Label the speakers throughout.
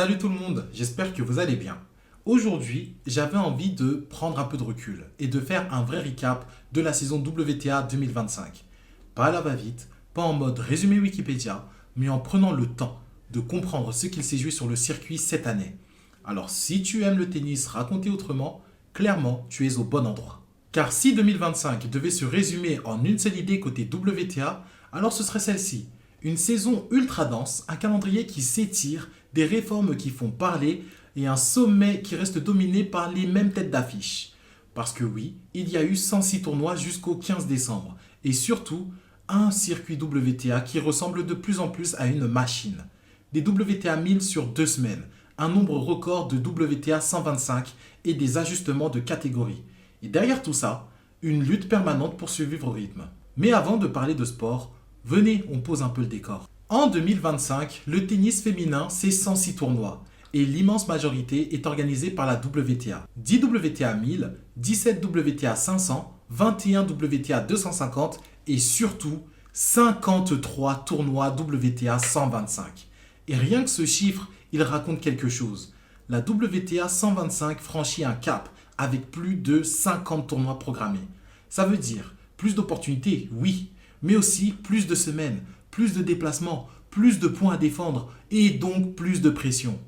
Speaker 1: Salut tout le monde, j'espère que vous allez bien. Aujourd'hui, j'avais envie de prendre un peu de recul et de faire un vrai recap de la saison WTA 2025. Pas à la va-vite, pas en mode résumé Wikipédia, mais en prenant le temps de comprendre ce qu'il s'est joué sur le circuit cette année. Alors si tu aimes le tennis raconté autrement, clairement tu es au bon endroit. Car si 2025 devait se résumer en une seule idée côté WTA, alors ce serait celle-ci. Une saison ultra dense, un calendrier qui s'étire, des réformes qui font parler et un sommet qui reste dominé par les mêmes têtes d'affiche. Parce que oui, il y a eu 106 tournois jusqu'au 15 décembre. Et surtout, un circuit WTA qui ressemble de plus en plus à une machine. Des WTA 1000 sur 2 semaines, un nombre record de WTA 125 et des ajustements de catégorie. Et derrière tout ça, une lutte permanente pour survivre au rythme. Mais avant de parler de sport, venez, on pose un peu le décor. En 2025, le tennis féminin, c'est 106 tournois et l'immense majorité est organisée par la WTA. 10 WTA 1000, 17 WTA 500, 21 WTA 250 et surtout 53 tournois WTA 125. Et rien que ce chiffre, il raconte quelque chose. La WTA 125 franchit un cap avec plus de 50 tournois programmés. Ça veut dire plus d'opportunités, oui, mais aussi plus de semaines, plus de déplacements, plus de points à défendre et donc plus de pression.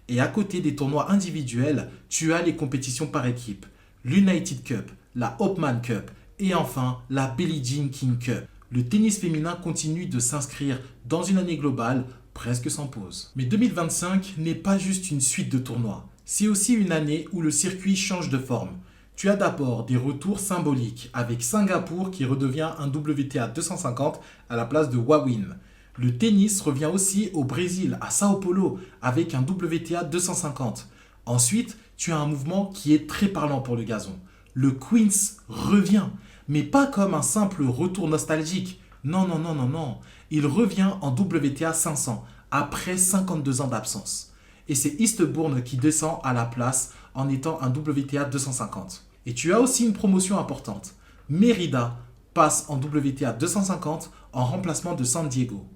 Speaker 1: Et à côté des tournois individuels, tu as les compétitions par équipe, l'United Cup, la Hopman Cup et enfin la Billie Jean King Cup. Le tennis féminin continue de s'inscrire dans une année globale presque sans pause. Mais 2025 n'est pas juste une suite de tournois, c'est aussi une année où le circuit change de forme. Tu as d'abord des retours symboliques avec Singapour qui redevient un WTA 250 à la place de Wawin. Le tennis revient aussi au Brésil, à Sao Paulo, avec un WTA 250. Ensuite, tu as un mouvement qui est très parlant pour le gazon. Le Queens revient, mais pas comme un simple retour nostalgique. Non, non, non, non, non. Il revient en WTA 500, après 52 ans d'absence. Et c'est Eastbourne qui descend à la place en étant un WTA 250. Et tu as aussi une promotion importante. Mérida passe en WTA 250 en remplacement de San Diego.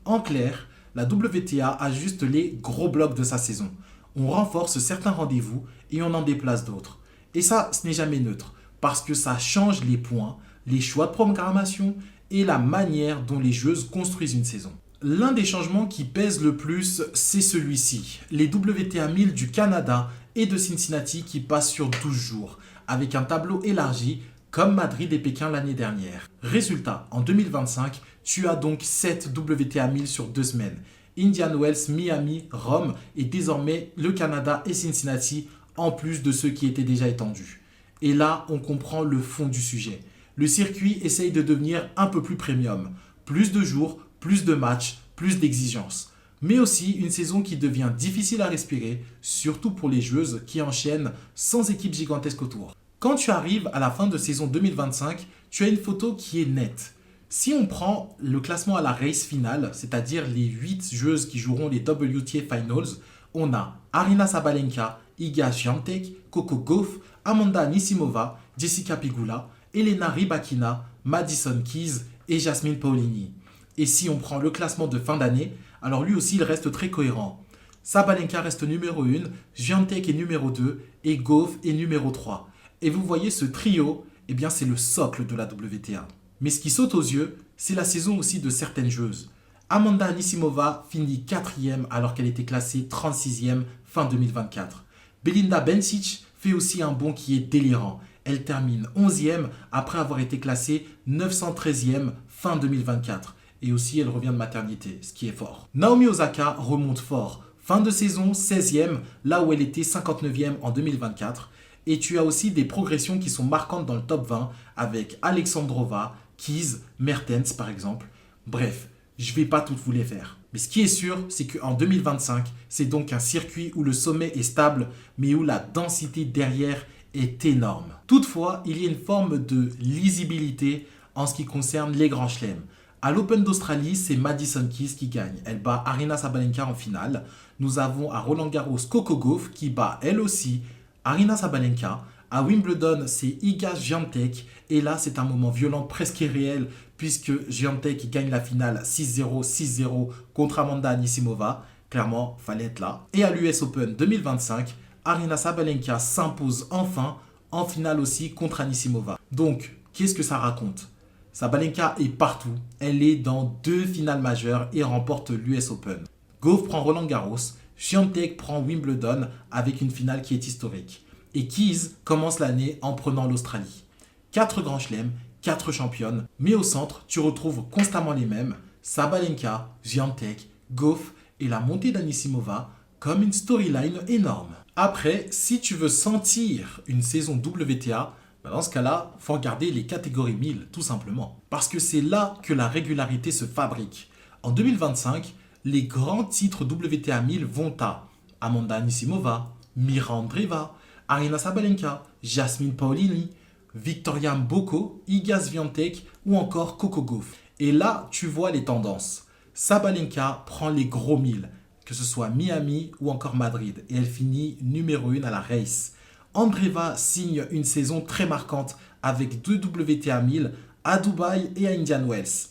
Speaker 1: En clair, la WTA ajuste les gros blocs de sa saison. On renforce certains rendez-vous et on en déplace d'autres. Et ça, ce n'est jamais neutre, parce que ça change les points, les choix de programmation et la manière dont les joueuses construisent une saison. L'un des changements qui pèse le plus, c'est celui-ci. Les WTA 1000 du Canada et de Cincinnati qui passent sur 12 jours, avec un tableau élargi comme Madrid et Pékin l'année dernière. Résultat, en 2025, tu as donc 7 WTA 1000 sur 2 semaines. Indian Wells, Miami, Rome et désormais le Canada et Cincinnati en plus de ceux qui étaient déjà étendus. Et là, on comprend le fond du sujet. Le circuit essaye de devenir un peu plus premium. Plus de jours, plus de matchs, plus d'exigences. Mais aussi une saison qui devient difficile à respirer, surtout pour les joueuses qui enchaînent sans équipe gigantesque autour. Quand tu arrives à la fin de saison 2025, tu as une photo qui est nette. Si on prend le classement à la race finale, c'est-à-dire les 8 joueuses qui joueront les WTA Finals, on a Aryna Sabalenka, Iga Swiatek, Coco Gauff, Amanda Anisimova, Jessica Pegula, Elena Rybakina, Madison Keys et Jasmine Paolini. Et si on prend le classement de fin d'année, alors lui aussi il reste très cohérent. Sabalenka reste numéro 1, Swiatek est numéro 2 et Gauff est numéro 3. Et vous voyez ce trio, eh bien c'est le socle de la WTA. Mais ce qui saute aux yeux, c'est la saison aussi de certaines joueuses. Amanda Anisimova finit 4e alors qu'elle était classée 36e fin 2024. Belinda Bencic fait aussi un bond qui est délirant. Elle termine 11e après avoir été classée 913e fin 2024. Et aussi elle revient de maternité, ce qui est fort. Naomi Osaka remonte fort. Fin de saison 16e, là où elle était 59e en 2024. Et tu as aussi des progressions qui sont marquantes dans le top 20 avec Alexandrova, Keys, Mertens par exemple. Bref, je ne vais pas toutes vous les faire. Mais ce qui est sûr, c'est qu'en 2025, c'est donc un circuit où le sommet est stable, mais où la densité derrière est énorme. Toutefois, il y a une forme de lisibilité en ce qui concerne les grands chelems. À l'Open d'Australie, c'est Madison Keys qui gagne. Elle bat Aryna Sabalenka en finale. Nous avons à Roland Garros Coco Gauff qui bat elle aussi Aryna Sabalenka. À Wimbledon, c'est Iga Swiatek. Et là, c'est un moment violent, presque irréel, puisque Swiatek gagne la finale 6-0, 6-0 contre Amanda Anisimova. Clairement, fallait être là. Et à l'US Open 2025, Aryna Sabalenka s'impose enfin en finale aussi contre Anisimova. Donc, qu'est-ce que ça raconte? Sabalenka est partout. Elle est dans 2 finales majeures et remporte l'US Open. Gauff prend Roland Garros. Swiatek prend Wimbledon avec une finale qui est historique. Et Keys commence l'année en prenant l'Australie. 4 grands chelems, 4 championnes. Mais au centre, tu retrouves constamment les mêmes. Sabalenka, Swiatek, Gauff et la montée d'Anisimova comme une storyline énorme. Après, si tu veux sentir une saison WTA, dans ce cas-là, il faut regarder les catégories 1000, tout simplement. Parce que c'est là que la régularité se fabrique. En 2025, les grands titres WTA 1000 vont à Amanda Anisimova, Mira Andreeva, Aryna Sabalenka, Jasmine Paolini, Victoria Mboko, Iga Swiatek ou encore Coco Gauff. Et là, tu vois les tendances. Sabalenka prend les gros 1000, que ce soit Miami ou encore Madrid, et elle finit numéro 1 à la race. Andreeva signe une saison très marquante avec 2 WTA 1000 à Dubaï et à Indian Wells.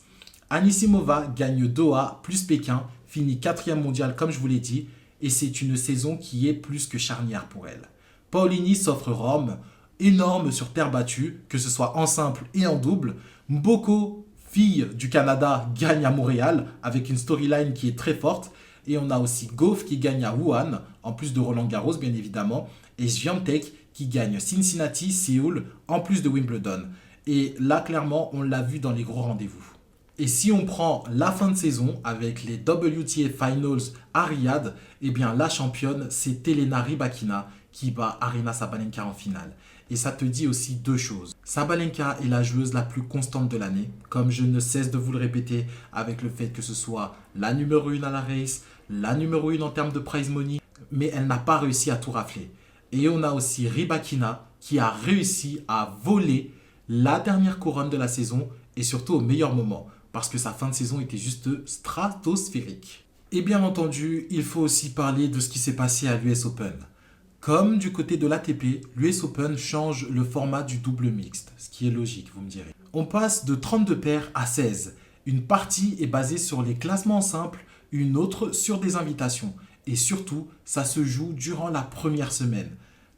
Speaker 1: Anisimova gagne Doha plus Pékin, finit 4e mondial comme je vous l'ai dit, et c'est une saison qui est plus que charnière pour elle. Paolini s'offre Rome, énorme sur terre battue, que ce soit en simple et en double. Mboko, fille du Canada, gagne à Montréal avec une storyline qui est très forte. Et on a aussi Gauff qui gagne à Wuhan, en plus de Roland Garros bien évidemment, et Swiatek qui gagne Cincinnati, Séoul, en plus de Wimbledon. Et là, clairement, on l'a vu dans les gros rendez-vous. Et si on prend la fin de saison avec les WTA Finals à Riyad, eh bien la championne, c'est Elena Rybakina qui bat Aryna Sabalenka en finale. Et ça te dit aussi 2 choses. Sabalenka est la joueuse la plus constante de l'année, comme je ne cesse de vous le répéter avec le fait que ce soit la numéro 1 à la race, la numéro 1 en termes de prize money, mais elle n'a pas réussi à tout rafler. Et on a aussi Rybakina qui a réussi à voler la dernière couronne de la saison et surtout au meilleur moment, parce que sa fin de saison était juste stratosphérique. Et bien entendu, il faut aussi parler de ce qui s'est passé à l'US Open. Comme du côté de l'ATP, l'US Open change le format du double mixte, ce qui est logique, vous me direz. On passe de 32 paires à 16. Une partie est basée sur les classements en simple, une autre sur des invitations. Et surtout, ça se joue durant la première semaine.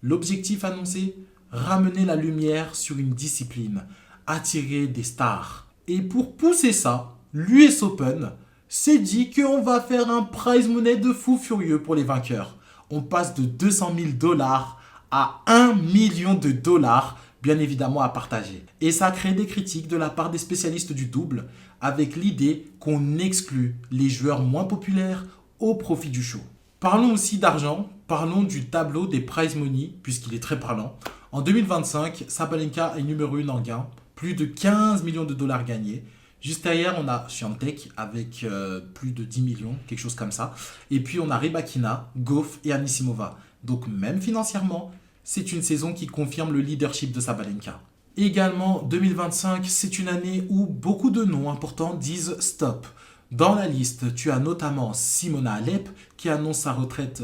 Speaker 1: L'objectif annoncé? Ramener la lumière sur une discipline, attirer des stars. Et pour pousser ça, l'US Open s'est dit qu'on va faire un prize money de fou furieux pour les vainqueurs. On passe de 200 000 $ à 1 million de dollars, bien évidemment à partager. Et ça a créé des critiques de la part des spécialistes du double, avec l'idée qu'on exclut les joueurs moins populaires au profit du show. Parlons aussi d'argent, parlons du tableau des prize money, puisqu'il est très parlant. En 2025, Sabalenka est numéro 1 en gain, plus de 15 millions de dollars gagnés. Juste derrière, on a Swiatek avec plus de 10 millions, quelque chose comme ça. Et puis, on a Rybakina, Gauff et Anisimova. Donc, même financièrement, c'est une saison qui confirme le leadership de Sabalenka. Également, 2025, c'est une année où beaucoup de noms importants disent stop. Dans la liste, tu as notamment Simona Halep qui annonce sa retraite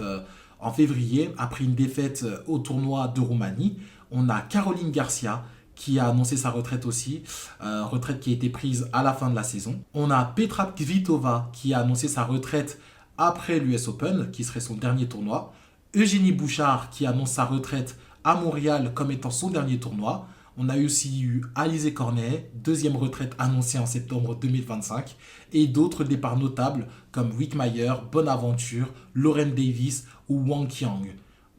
Speaker 1: en février après une défaite au tournoi de Roumanie. On a Caroline Garcia qui a annoncé sa retraite aussi, retraite qui a été prise à la fin de la saison. On a Petra Kvitova qui a annoncé sa retraite après l'US Open, qui serait son dernier tournoi. Eugénie Bouchard qui annonce sa retraite à Montréal comme étant son dernier tournoi. On a aussi eu Alizé Cornet, deuxième retraite annoncée en septembre 2025. Et d'autres départs notables comme Wickmayer, Bonaventure, Lauren Davis ou Wang Qiang.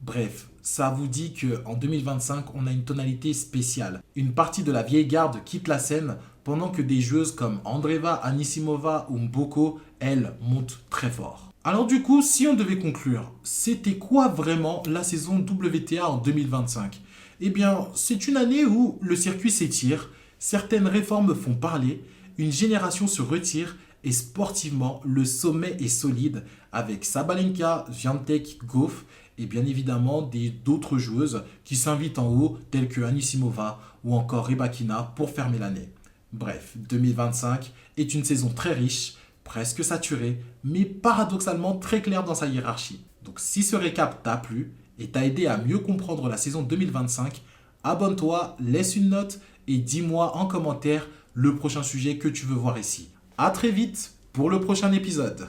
Speaker 1: Bref, ça vous dit qu'en 2025, on a une tonalité spéciale. Une partie de la vieille garde quitte la scène pendant que des joueuses comme Andreeva, Anisimova ou Mboko, elles, montent très fort. Alors du coup, si on devait conclure, c'était quoi vraiment la saison WTA en 2025 ? Eh bien, c'est une année où le circuit s'étire, certaines réformes font parler, une génération se retire et sportivement, le sommet est solide avec Sabalenka, Swiatek, Gauff et bien évidemment d'autres joueuses qui s'invitent en haut telles que Anisimova ou encore Rybakina pour fermer l'année. Bref, 2025 est une saison très riche, presque saturée, mais paradoxalement très claire dans sa hiérarchie. Donc si ce récap t'a plu et t'a aidé à mieux comprendre la saison 2025, abonne-toi, laisse une note et dis-moi en commentaire le prochain sujet que tu veux voir ici. À très vite pour le prochain épisode.